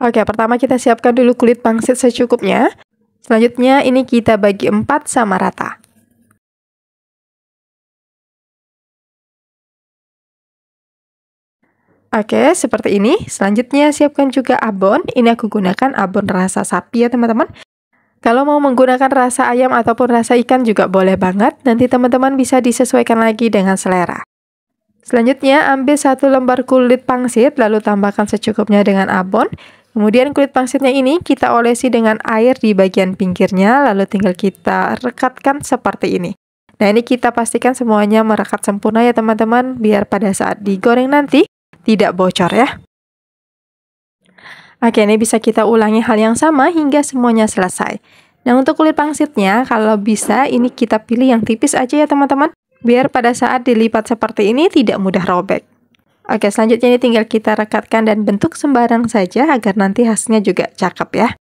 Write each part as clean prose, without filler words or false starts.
Oke, pertama kita siapkan dulu kulit pangsit secukupnya. Selanjutnya ini kita bagi 4 sama rata. Oke, seperti ini. Selanjutnya siapkan juga abon. Ini aku gunakan abon rasa sapi ya teman-teman. Kalau mau menggunakan rasa ayam ataupun rasa ikan juga boleh banget. Nanti teman-teman bisa disesuaikan lagi dengan selera. Selanjutnya ambil 1 lembar kulit pangsit lalu tambahkan secukupnya dengan abon. Kemudian kulit pangsitnya ini kita olesi dengan air di bagian pinggirnya lalu tinggal kita rekatkan seperti ini. Nah, ini kita pastikan semuanya merekat sempurna ya teman-teman biar pada saat digoreng nanti tidak bocor ya. Oke, ini bisa kita ulangi hal yang sama hingga semuanya selesai. Nah, untuk kulit pangsitnya, kalau bisa ini kita pilih yang tipis aja ya teman-teman. Biar pada saat dilipat seperti ini tidak mudah robek. Oke, selanjutnya ini tinggal kita rekatkan dan bentuk sembarang saja agar nanti hasilnya juga cakep ya.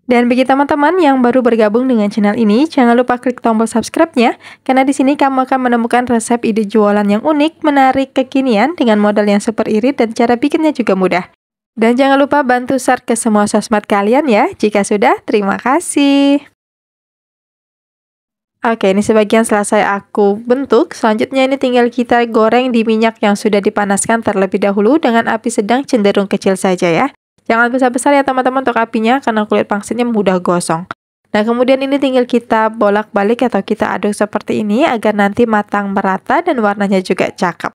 Dan bagi teman-teman yang baru bergabung dengan channel ini, jangan lupa klik tombol subscribe-nya, karena di sini kamu akan menemukan resep ide jualan yang unik, menarik, kekinian, dengan modal yang super irit dan cara bikinnya juga mudah. Dan jangan lupa bantu share ke semua sosmed kalian ya. Jika sudah, terima kasih. Oke, ini sebagian selesai aku bentuk. Selanjutnya ini tinggal kita goreng di minyak yang sudah dipanaskan terlebih dahulu dengan api sedang cenderung kecil saja ya. Jangan besar-besar ya teman-teman untuk apinya karena kulit pangsitnya mudah gosong. Nah, kemudian ini tinggal kita bolak-balik atau kita aduk seperti ini agar nanti matang merata dan warnanya juga cakep.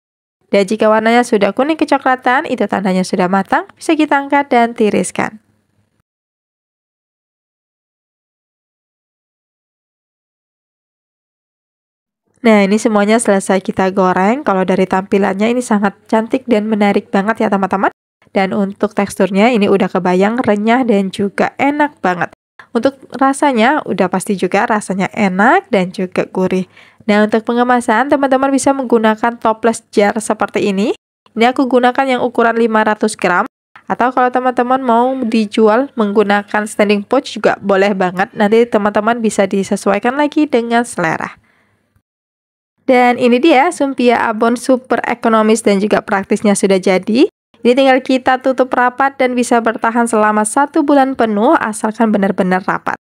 Dan jika warnanya sudah kuning kecoklatan, itu tandanya sudah matang, bisa kita angkat dan tiriskan. Nah, ini semuanya selesai kita goreng. Kalau dari tampilannya ini sangat cantik dan menarik banget ya teman-teman. Dan untuk teksturnya ini udah kebayang renyah dan juga enak banget. Untuk rasanya udah pasti juga rasanya enak dan juga gurih. Nah, untuk pengemasan teman-teman bisa menggunakan toples jar seperti ini. Ini aku gunakan yang ukuran 500 gram. Atau kalau teman-teman mau dijual menggunakan standing pouch juga boleh banget. Nanti teman-teman bisa disesuaikan lagi dengan selera. Dan ini dia sumpia abon super ekonomis dan juga praktisnya sudah jadi. Ini tinggal kita tutup rapat dan bisa bertahan selama 1 bulan penuh asalkan benar-benar rapat.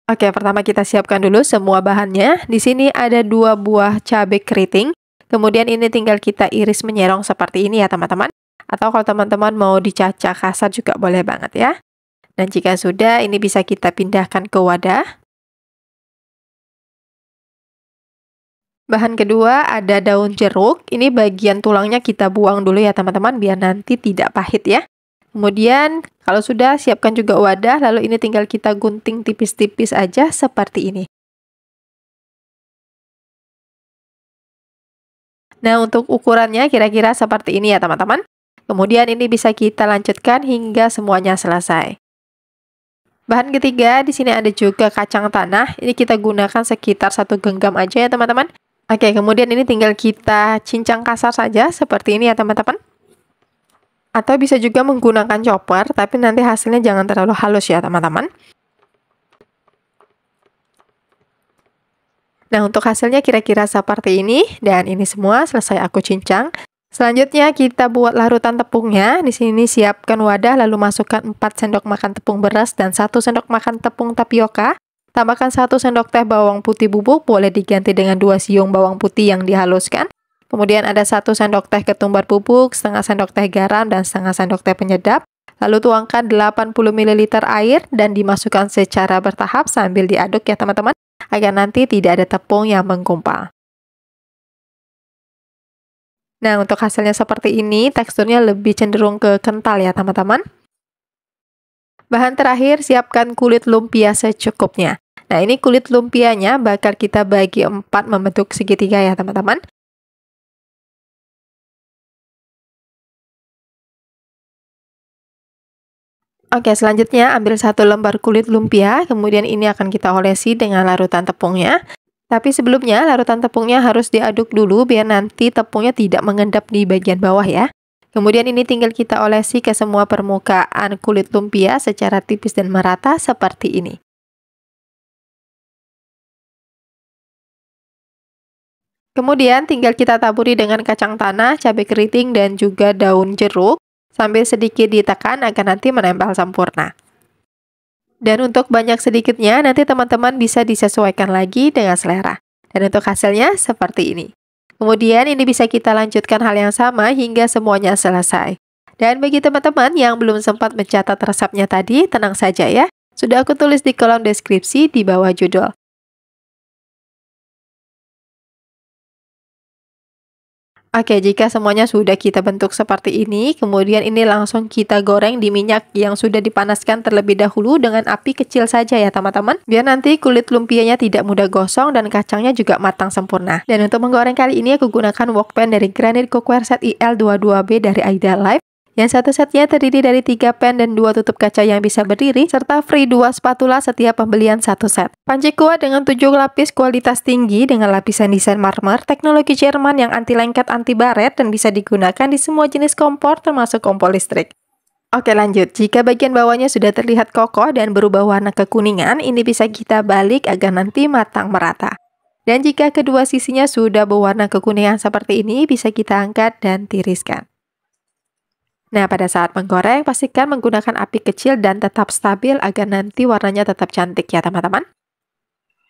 Oke, pertama kita siapkan dulu semua bahannya. Di sini ada 2 buah cabai keriting. Kemudian ini tinggal kita iris menyerong seperti ini ya teman-teman. Atau kalau teman-teman mau dicacah kasar juga boleh banget ya. Dan jika sudah, ini bisa kita pindahkan ke wadah. Bahan kedua ada daun jeruk. Ini bagian tulangnya kita buang dulu ya teman-teman biar nanti tidak pahit ya. Kemudian kalau sudah siapkan juga wadah lalu ini tinggal kita gunting tipis-tipis aja seperti ini. Nah, untuk ukurannya kira-kira seperti ini ya teman-teman. Kemudian ini bisa kita lanjutkan hingga semuanya selesai. Bahan ketiga di sini ada juga kacang tanah. Ini kita gunakan sekitar 1 genggam aja ya teman-teman. Oke, kemudian ini tinggal kita cincang kasar saja seperti ini ya teman-teman. Atau bisa juga menggunakan chopper, tapi nanti hasilnya jangan terlalu halus ya teman-teman. Nah, untuk hasilnya kira-kira seperti ini, dan ini semua selesai aku cincang. Selanjutnya kita buat larutan tepungnya. Di sini siapkan wadah lalu masukkan 4 sendok makan tepung beras dan 1 sendok makan tepung tapioka. Tambahkan 1 sendok teh bawang putih bubuk, boleh diganti dengan 2 siung bawang putih yang dihaluskan. Kemudian ada 1 sendok teh ketumbar bubuk, setengah sendok teh garam, dan setengah sendok teh penyedap. Lalu tuangkan 80 ml air dan dimasukkan secara bertahap sambil diaduk ya teman-teman, agar nanti tidak ada tepung yang menggumpal. Nah, untuk hasilnya seperti ini, teksturnya lebih cenderung ke kental ya teman-teman. Bahan terakhir, siapkan kulit lumpia secukupnya. Nah, ini kulit lumpianya bakal kita bagi 4 membentuk segitiga ya teman-teman. Oke, selanjutnya ambil 1 lembar kulit lumpia, kemudian ini akan kita olesi dengan larutan tepungnya. Tapi sebelumnya, larutan tepungnya harus diaduk dulu biar nanti tepungnya tidak mengendap di bagian bawah ya. Kemudian ini tinggal kita olesi ke semua permukaan kulit lumpia secara tipis dan merata seperti ini. Kemudian tinggal kita taburi dengan kacang tanah, cabai keriting, dan juga daun jeruk sambil sedikit ditekan agar nanti menempel sempurna. Dan untuk banyak sedikitnya nanti teman-teman bisa disesuaikan lagi dengan selera. Dan untuk hasilnya seperti ini. Kemudian ini bisa kita lanjutkan hal yang sama hingga semuanya selesai. Dan bagi teman-teman yang belum sempat mencatat resepnya tadi, tenang saja ya. Sudah aku tulis di kolom deskripsi di bawah judul. Oke, jika semuanya sudah kita bentuk seperti ini, kemudian ini langsung kita goreng di minyak yang sudah dipanaskan terlebih dahulu dengan api kecil saja ya teman-teman. Biar nanti kulit lumpianya tidak mudah gosong dan kacangnya juga matang sempurna. Dan untuk menggoreng kali ini aku gunakan wok pan dari Granit Cookware Set IL22B dari Aida Life. Yang satu setnya terdiri dari 3 pan dan 2 tutup kaca yang bisa berdiri, serta free 2 spatula setiap pembelian satu set. Panci kuat dengan 7 lapis kualitas tinggi dengan lapisan desain marmer, teknologi Jerman yang anti lengket, anti baret, dan bisa digunakan di semua jenis kompor termasuk kompor listrik. Oke lanjut, jika bagian bawahnya sudah terlihat kokoh dan berubah warna kekuningan, ini bisa kita balik agar nanti matang merata. Dan jika kedua sisinya sudah berwarna kekuningan seperti ini, bisa kita angkat dan tiriskan. Nah, pada saat menggoreng, pastikan menggunakan api kecil dan tetap stabil agar nanti warnanya tetap cantik ya teman-teman.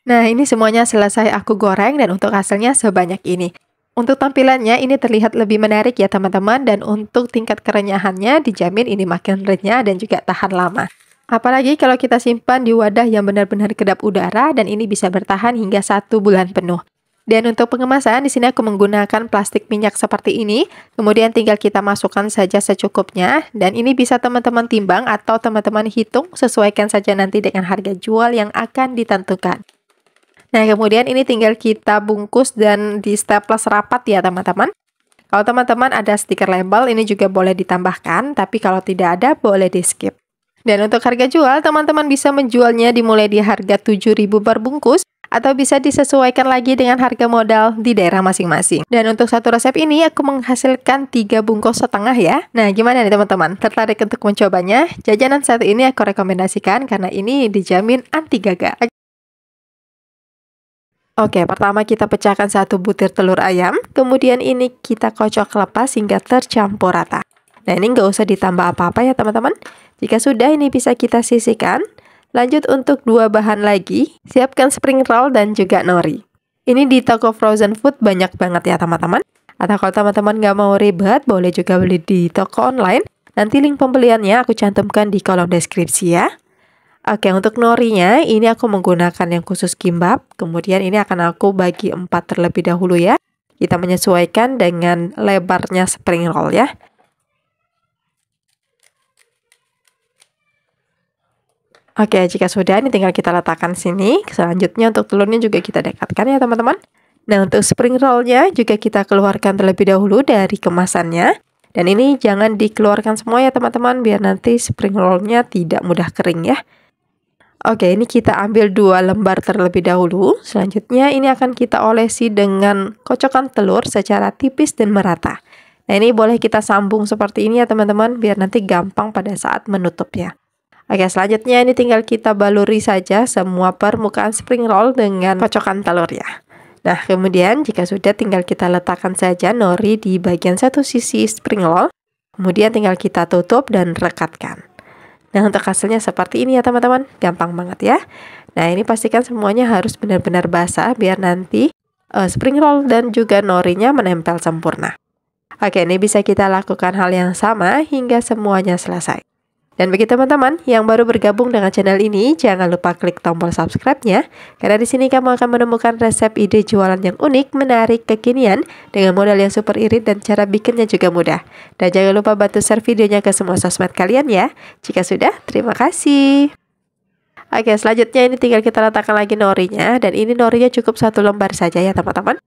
Nah, ini semuanya selesai aku goreng dan untuk hasilnya sebanyak ini. Untuk tampilannya ini terlihat lebih menarik ya teman-teman, dan untuk tingkat kerenyahannya dijamin ini makin renyah dan juga tahan lama. Apalagi kalau kita simpan di wadah yang benar-benar kedap udara dan ini bisa bertahan hingga 1 bulan penuh. Dan untuk pengemasan, di sini aku menggunakan plastik minyak seperti ini. Kemudian tinggal kita masukkan saja secukupnya. Dan ini bisa teman-teman timbang atau teman-teman hitung, sesuaikan saja nanti dengan harga jual yang akan ditentukan. Nah, kemudian ini tinggal kita bungkus dan di staples rapat ya teman-teman. Kalau teman-teman ada stiker label, ini juga boleh ditambahkan. Tapi kalau tidak ada, boleh di skip. Dan untuk harga jual, teman-teman bisa menjualnya dimulai di harga 7.000 per bungkus. Atau bisa disesuaikan lagi dengan harga modal di daerah masing-masing. Dan untuk satu resep ini aku menghasilkan 3 bungkus setengah ya. Nah, gimana nih teman-teman? Tertarik untuk mencobanya? Jajanan satu ini aku rekomendasikan karena ini dijamin anti gagal. Oke, pertama kita pecahkan 1 butir telur ayam. Kemudian ini kita kocok lepas hingga tercampur rata. Nah, ini nggak usah ditambah apa-apa ya teman-teman. Jika sudah, ini bisa kita sisihkan. Lanjut untuk 2 bahan lagi, siapkan spring roll dan juga nori. Ini di toko frozen food banyak banget ya teman-teman. Atau kalau teman-teman nggak mau ribet, boleh juga beli di toko online. Nanti link pembeliannya aku cantumkan di kolom deskripsi ya. Oke, untuk norinya ini aku menggunakan yang khusus kimbap. Kemudian ini akan aku bagi 4 terlebih dahulu ya. Kita menyesuaikan dengan lebarnya spring roll ya. Oke, jika sudah, ini tinggal kita letakkan sini. Selanjutnya untuk telurnya juga kita dekatkan ya teman-teman. Nah, untuk spring roll-nya juga kita keluarkan terlebih dahulu dari kemasannya. Dan ini jangan dikeluarkan semua ya teman-teman, biar nanti spring roll-nya tidak mudah kering ya. Oke, ini kita ambil 2 lembar terlebih dahulu. Selanjutnya ini akan kita olesi dengan kocokan telur secara tipis dan merata. Nah, ini boleh kita sambung seperti ini ya teman-teman, biar nanti gampang pada saat menutupnya. Oke, selanjutnya ini tinggal kita baluri saja semua permukaan spring roll dengan kocokan telur ya. Nah, kemudian jika sudah tinggal kita letakkan saja nori di bagian satu sisi spring roll. Kemudian tinggal kita tutup dan rekatkan. Nah, untuk hasilnya seperti ini ya teman-teman. Gampang banget ya. Nah, ini pastikan semuanya harus benar-benar basah biar nanti spring roll dan juga norinya menempel sempurna. Oke, ini bisa kita lakukan hal yang sama hingga semuanya selesai. Dan bagi teman-teman yang baru bergabung dengan channel ini, jangan lupa klik tombol subscribe-nya, karena di sini kamu akan menemukan resep ide jualan yang unik, menarik, kekinian, dengan modal yang super irit dan cara bikinnya juga mudah. Dan jangan lupa bantu share videonya ke semua sosmed kalian ya. Jika sudah, terima kasih. Oke, selanjutnya ini tinggal kita letakkan lagi norinya, dan ini norinya cukup 1 lembar saja ya teman-teman.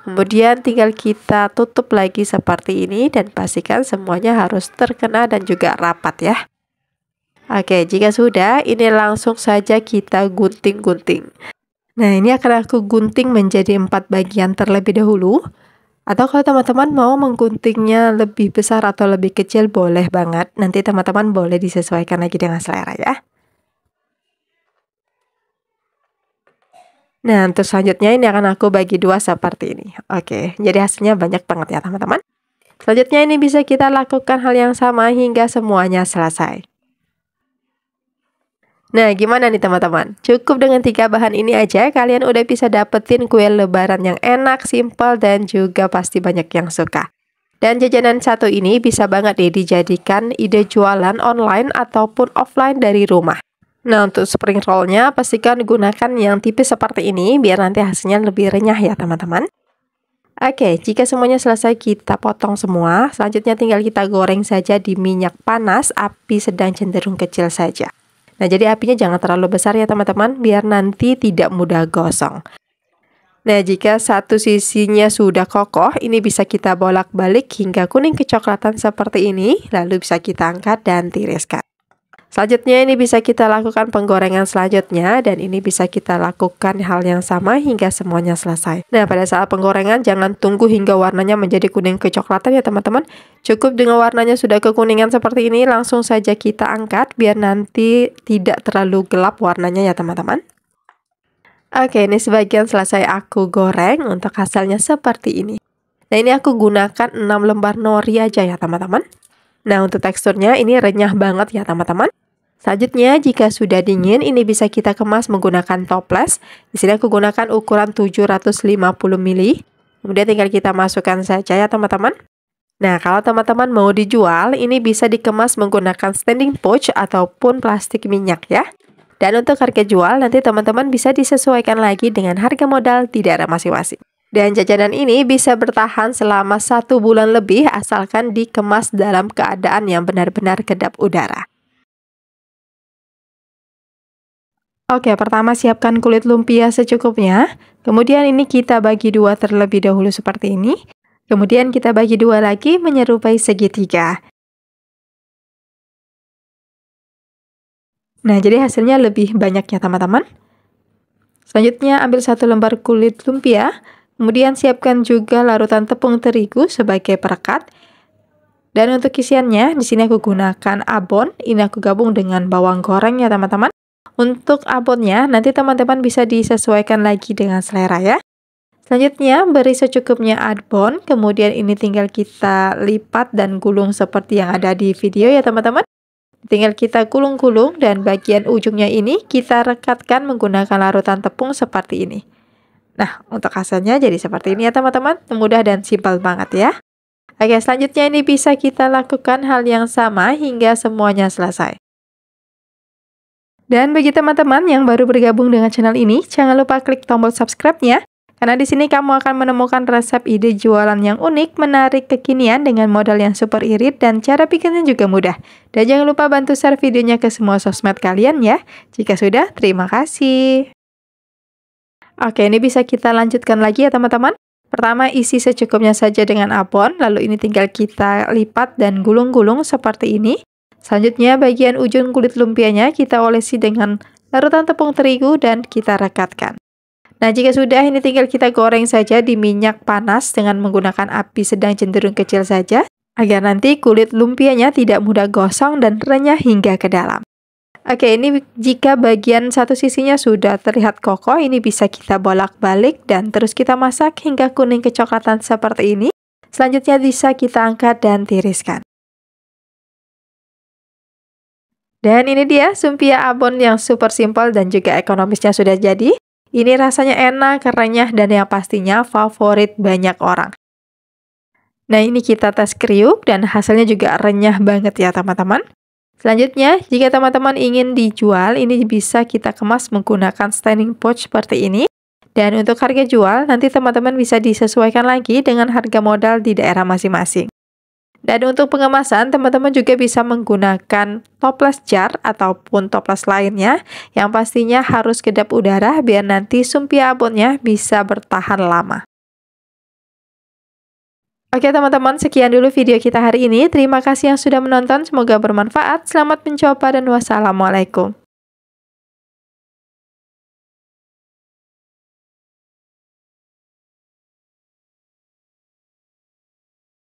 Kemudian tinggal kita tutup lagi seperti ini, dan pastikan semuanya harus terkena dan juga rapat ya. Oke, jika sudah, ini langsung saja kita gunting-gunting. Nah, ini akan aku gunting menjadi 4 bagian terlebih dahulu. Atau kalau teman-teman mau mengguntingnya lebih besar atau lebih kecil, boleh banget. Nanti teman-teman boleh disesuaikan lagi dengan selera ya. Nah, untuk selanjutnya ini akan aku bagi dua seperti ini. Oke, jadi hasilnya banyak banget ya teman-teman. Selanjutnya ini bisa kita lakukan hal yang sama hingga semuanya selesai. Nah, gimana nih teman-teman? Cukup dengan 3 bahan ini aja, kalian udah bisa dapetin kue lebaran yang enak, simple, dan juga pasti banyak yang suka. Dan jajanan satu ini bisa banget nih dijadikan ide jualan online ataupun offline dari rumah. Nah, untuk spring roll-nya pastikan gunakan yang tipis seperti ini biar nanti hasilnya lebih renyah ya teman-teman. Oke, jika semuanya selesai kita potong semua, selanjutnya tinggal kita goreng saja di minyak panas, api sedang cenderung kecil saja. Nah, jadi apinya jangan terlalu besar ya teman-teman, biar nanti tidak mudah gosong. Nah, jika satu sisinya sudah kokoh, ini bisa kita bolak-balik hingga kuning kecoklatan seperti ini, lalu bisa kita angkat dan tiriskan. Selanjutnya ini bisa kita lakukan penggorengan selanjutnya, dan ini bisa kita lakukan hal yang sama hingga semuanya selesai. Nah, pada saat penggorengan jangan tunggu hingga warnanya menjadi kuning kecoklatan ya teman-teman. Cukup dengan warnanya sudah kekuningan seperti ini, langsung saja kita angkat biar nanti tidak terlalu gelap warnanya ya teman-teman. Oke, ini sebagian selesai aku goreng, untuk hasilnya seperti ini. Nah, ini aku gunakan 6 lembar nori aja ya teman-teman. Nah, untuk teksturnya ini renyah banget ya teman-teman. Selanjutnya, jika sudah dingin, ini bisa kita kemas menggunakan toples. Di sini aku gunakan ukuran 750 ml. Kemudian tinggal kita masukkan saja ya teman-teman. Nah, kalau teman-teman mau dijual, ini bisa dikemas menggunakan standing pouch ataupun plastik minyak ya. Dan untuk harga jual, nanti teman-teman bisa disesuaikan lagi dengan harga modal di daerah masing-masing. Dan jajanan ini bisa bertahan selama 1 bulan lebih asalkan dikemas dalam keadaan yang benar-benar kedap udara. Oke, pertama siapkan kulit lumpia secukupnya. Kemudian ini kita bagi dua terlebih dahulu seperti ini. Kemudian kita bagi dua lagi menyerupai segitiga. Nah, jadi hasilnya lebih banyak ya teman-teman. Selanjutnya ambil 1 lembar kulit lumpia. Kemudian siapkan juga larutan tepung terigu sebagai perekat. Dan untuk isiannya, di sini aku gunakan abon. Ini aku gabung dengan bawang goreng ya teman-teman. Untuk abonnya, nanti teman-teman bisa disesuaikan lagi dengan selera ya. Selanjutnya, beri secukupnya abon, kemudian ini tinggal kita lipat dan gulung seperti yang ada di video ya teman-teman. Tinggal kita gulung-gulung dan bagian ujungnya ini kita rekatkan menggunakan larutan tepung seperti ini. Nah, untuk hasilnya jadi seperti ini ya teman-teman, mudah dan simpel banget ya. Oke, selanjutnya ini bisa kita lakukan hal yang sama hingga semuanya selesai. Dan bagi teman-teman yang baru bergabung dengan channel ini, jangan lupa klik tombol subscribe-nya, karena di sini kamu akan menemukan resep ide jualan yang unik, menarik, kekinian dengan modal yang super irit dan cara bikinnya juga mudah. Dan jangan lupa bantu share videonya ke semua sosmed kalian ya. Jika sudah, terima kasih. Oke, ini bisa kita lanjutkan lagi ya teman-teman. Pertama, isi secukupnya saja dengan abon, lalu ini tinggal kita lipat dan gulung-gulung seperti ini. Selanjutnya, bagian ujung kulit lumpianya kita olesi dengan larutan tepung terigu dan kita rekatkan. Nah, jika sudah, ini tinggal kita goreng saja di minyak panas dengan menggunakan api sedang cenderung kecil saja, agar nanti kulit lumpianya tidak mudah gosong dan renyah hingga ke dalam. Oke, ini jika bagian satu sisinya sudah terlihat kokoh, ini bisa kita bolak-balik dan terus kita masak hingga kuning kecoklatan seperti ini. Selanjutnya bisa kita angkat dan tiriskan. Dan ini dia lumpia abon yang super simpel dan juga ekonomisnya sudah jadi. Ini rasanya enak, renyah, dan yang pastinya favorit banyak orang. Nah, ini kita tes kriuk dan hasilnya juga renyah banget ya teman-teman. Selanjutnya, jika teman-teman ingin dijual, ini bisa kita kemas menggunakan standing pouch seperti ini. Dan untuk harga jual, nanti teman-teman bisa disesuaikan lagi dengan harga modal di daerah masing-masing. Dan untuk pengemasan, teman-teman juga bisa menggunakan toples jar ataupun toples lainnya yang pastinya harus kedap udara biar nanti lumpia abonnya bisa bertahan lama. Oke teman-teman, sekian dulu video kita hari ini. Terima kasih yang sudah menonton, semoga bermanfaat. Selamat mencoba dan wassalamualaikum.